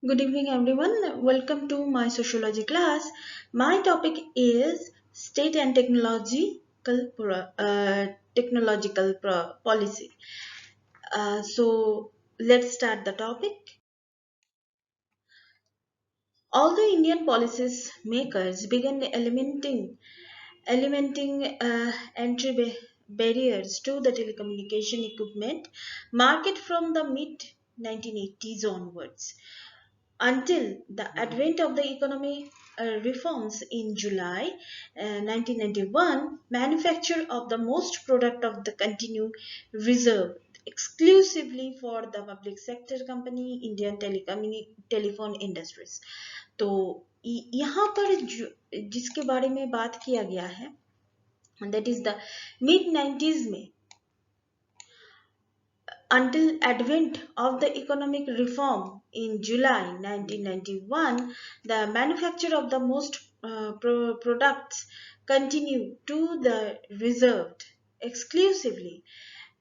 Good evening, everyone. Welcome to my sociology class. My topic is state and policy. So let's start the topic. Although Indian policies makers began eliminating barriers to the telecommunication equipment market from the mid 1980s onwards. Until the advent of the economic reforms in July 1991, manufacture of the most product of the continue reserved exclusively for the public sector company Indian telephone industries. तो यहाँ पर जिसके बारे में बात किया गया है that is the mid 90s में until advent of the economic reform in July 1991, the manufacture of the most products continue to the reserved exclusively.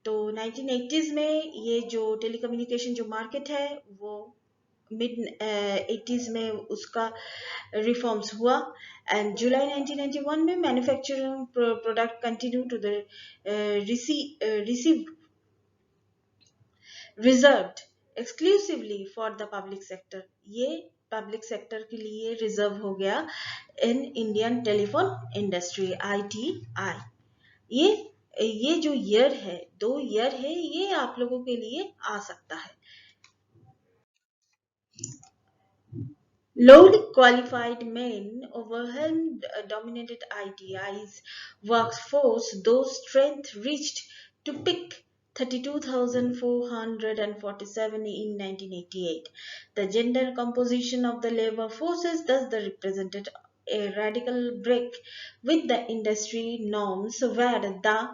तो 1980s में ये जो टेलीकम्युनिकेशन जो मार्केट है वो मिड 80s में उसका रिफॉर्म्स हुआ एंड जुलाई 1991 में manufacturing product continue to the receive reserved exclusively for the public sector ये पब्लिक सेक्टर के लिए रिजर्व हो गया in Indian telephone industry ITI ये जो ईयर है 2 ईयर है ये आप लोगों के लिए आ सकता है Lowly qualified men overwhelmed dominated ITI's workforce, though strength reached to peak 32,447 in 1988. The gender composition of the labor forces thus represented a radical break with the industry norms where the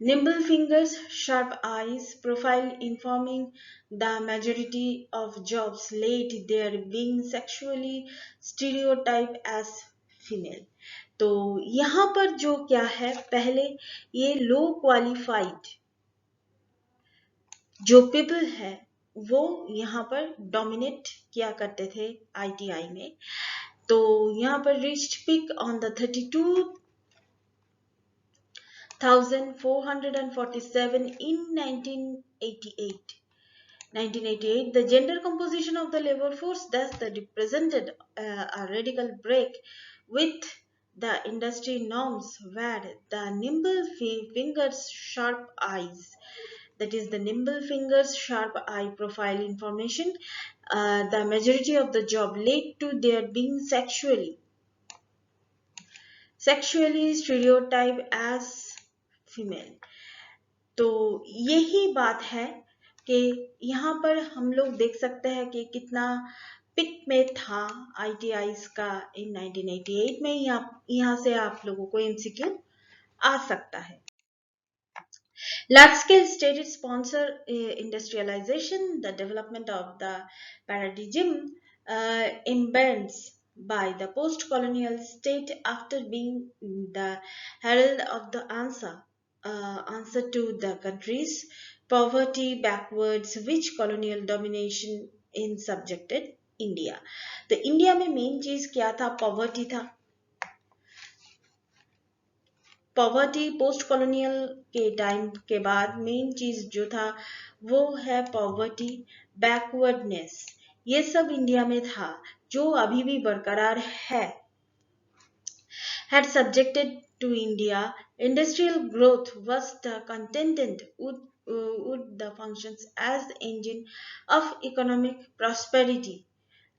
nimble fingers, sharp eyes, profile informing the majority of jobs late there being sexually stereotyped as female. तो यहाँ पर जो क्या है पहले ये लो qualified जो people है वो यहाँ पर डोमिनेट किया करते थे ITI में तो यहाँ पर reached peak on the 32,447 in 1988. 1988, the gender composition of the labor force thus represented a radical break with the industry norms where the nimble fingers, sharp eyes, that is the nimble fingers, sharp eye profile information, the majority of the job led to their being sexually stereotyped as female तो यही बात है कि यहाँ पर हम लोग देख सकते हैं कि कितना पिक में था ITIs का इन 1988 में यहाँ से आप लोगों को MCQ आ सकता है Large-scale state-sponsor industrialization, the development of the paradigm embeds by the post-colonial state after being the herald of the answer to the country's poverty backwards which colonial domination in subjected India. तो India में main चीज क्या था poverty था poverty post colonial के time के बाद main चीज जो था वो है पॉवर्टी बैकवर्डनेस ये सब इंडिया में था जो अभी भी बरकरार है had subjected to India, industrial growth was the contented would the functions as the engine of economic prosperity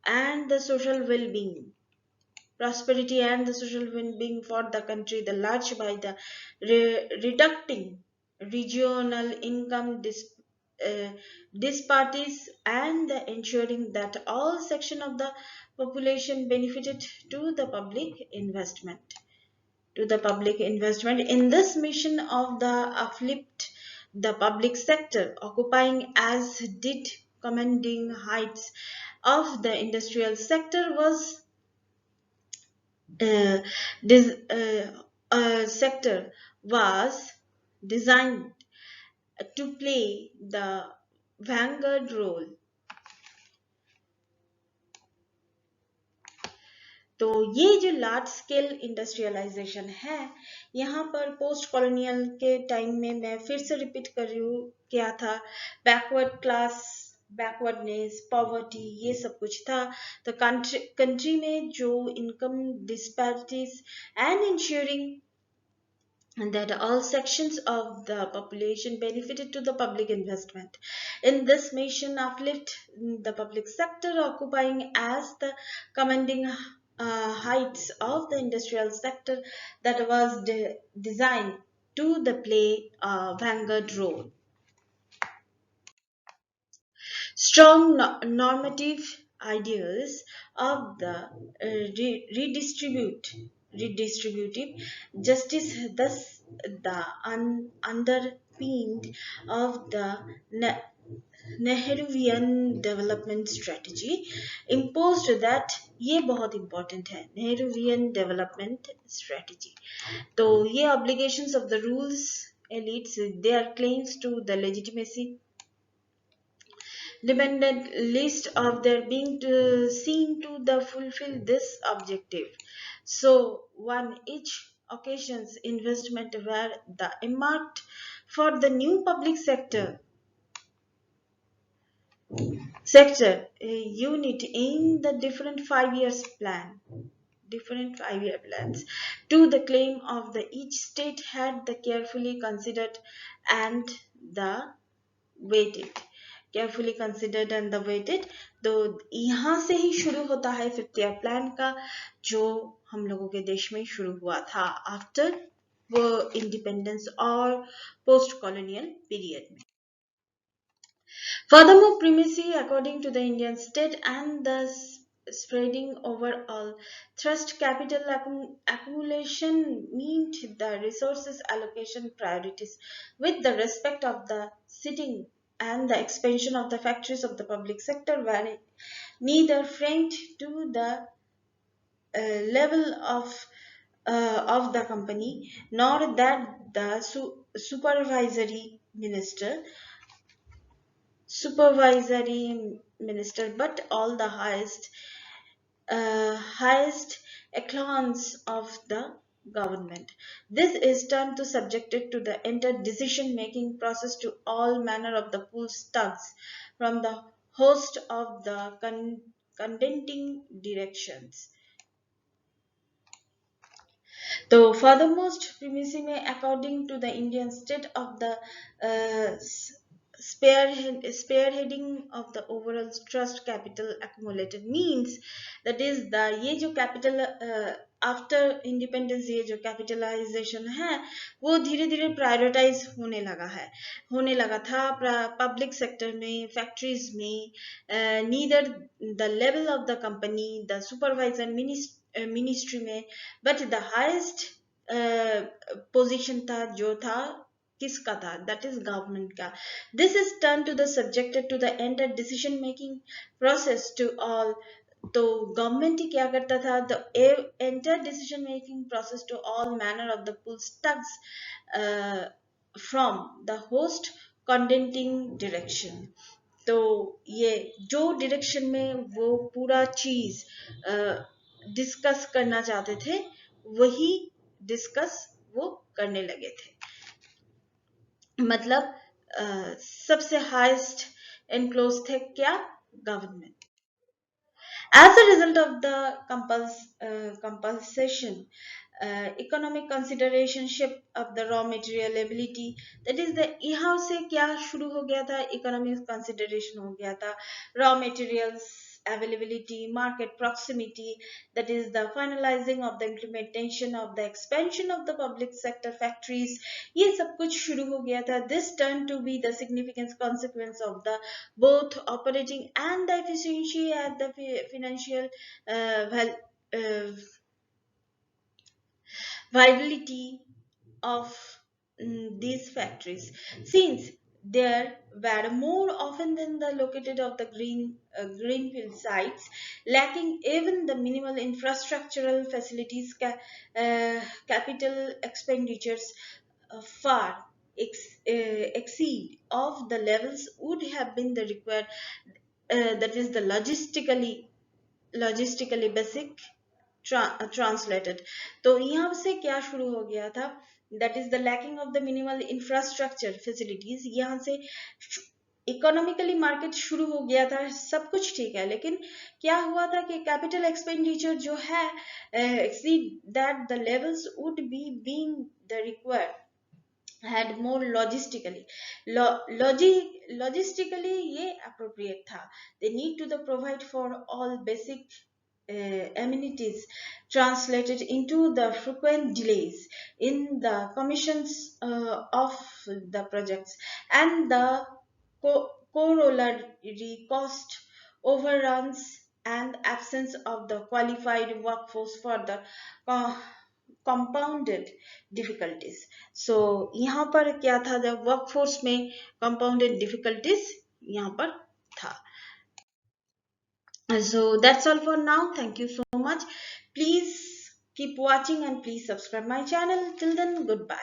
and the social well-being. Prosperity and the social well-being for the country, the large by the reducing regional income disparities and the ensuring that all section of the population benefited to the public investment. In this mission of the uplift the public sector occupying as did commanding heights of the industrial sector was this sector was designed to play the vanguard role तो ये जो large scale industrialisation है, यहाँ पर post colonial के time में, मैं फिर से रिपीट कर रही हूँ, क्या था? बैकवर्ड क्लास, बैकवर्डनेस, पॉवर्टी, ये सब कुछ था। तो कंट्री में जो income disparities and ensuring and that all sections of the population benefited to the public investment. In this mission uplift, the public sector occupying as the commanding heights of the industrial sector that was designed to the play a vanguard role. Strong normative ideas of the redistributive justice, thus the underpinned of the Nehruvian development strategy imposed that, ये बहुत important है, Nehruvian development strategy. तो ये obligations of the rules elites, their claims to the legitimacy dependent list of their being seen to the fulfill this objective. So one each occasions investment were the earmarked for the new public sector unit in the different 5 year plans to the claim of the each state had the carefully considered and the weighted, carefully considered and the weighted. तो यहाँ से ही शुरू होता है 5th year plan का, जो हम लोगों के देश में शुरू हुआ था आफ्टर वो इंडिपेंडेंस और पोस्ट कॉलोनियल पीरियड में. Furthermore, primacy according to the Indian state and the spreading overall thrust capital accumulation meant the resources allocation priorities with the respect of the sitting and the expansion of the factories of the public sector were neither framed to the level of the company nor that the supervisory minister, but all the highest echelons of the government. This is turned to subjected to the entire decision-making process to all manner of the pull tugs from the host of the contending directions. तो furthermost primacy में according to the Indian state of the spearheading of the overall trust capital accumulated means, that is the ये जो capital after independence ये जो capitalisation है वो धीरे धीरे प्रायोरिटाइज होने लगा था पब्लिक सेक्टर में, फैक्ट्रीज में, neither the level of the company, the supervisor ministry में, बट द हाईएस्ट पोजीशन था जो था किसका था, दैट इज गवर्नमेंट का. This is turn to the subjected to the entire decision making process to all. तो government ही क्या करता था, the entire decision making process to all manner of the pull strings from the host contending direction. तो ये जो direction में वो पूरा चीज डिस्कस करना चाहते थे वही डिस्कस वो करने लगे थे. मतलब सबसे हाईएस्ट एनक्लोज थे क्या, government. As a result of the compulsion, economic consideration shift of the raw material ability, that is the यहाँ से क्या शुरू हो गया था, economic consideration हो गया था, raw materials availability, market proximity, that is the finalizing of the implementation of the expansion of the public sector factories, ये सब कुछ शुरू हो गया था. This turned to be the significant consequence of the both operating and the efficiency at the financial viability of these factories, since there were more often than the located of the greenfield sites, lacking even the minimal infrastructural facilities, capital expenditures far exceed of the levels would have been the required, that is the logistically basic translated. तो यहाँ से क्या शुरू हो गया था, that is the lacking of the minimal infrastructure facilities. यहाँ से इकोनॉमिकली मार्केट शुरू हो गया था, सब कुछ ठीक है, लेकिन क्या हुआ था कि कैपिटल एक्सपेंडिचर जो है exceed that the levels would be being the required, had more logistically logistically ये appropriate था. They need to the provide for all basic amenities, translated into the frequent delays in the commissions of the projects and the corollary cost overruns and absence of the qualified workforce for the compounded difficulties. So यहाँ पर क्या था, जब workforce में compounded difficulties यहाँ पर था. So that's all for now. Thank you so much. Please keep watching and please subscribe my channel. Till then, goodbye.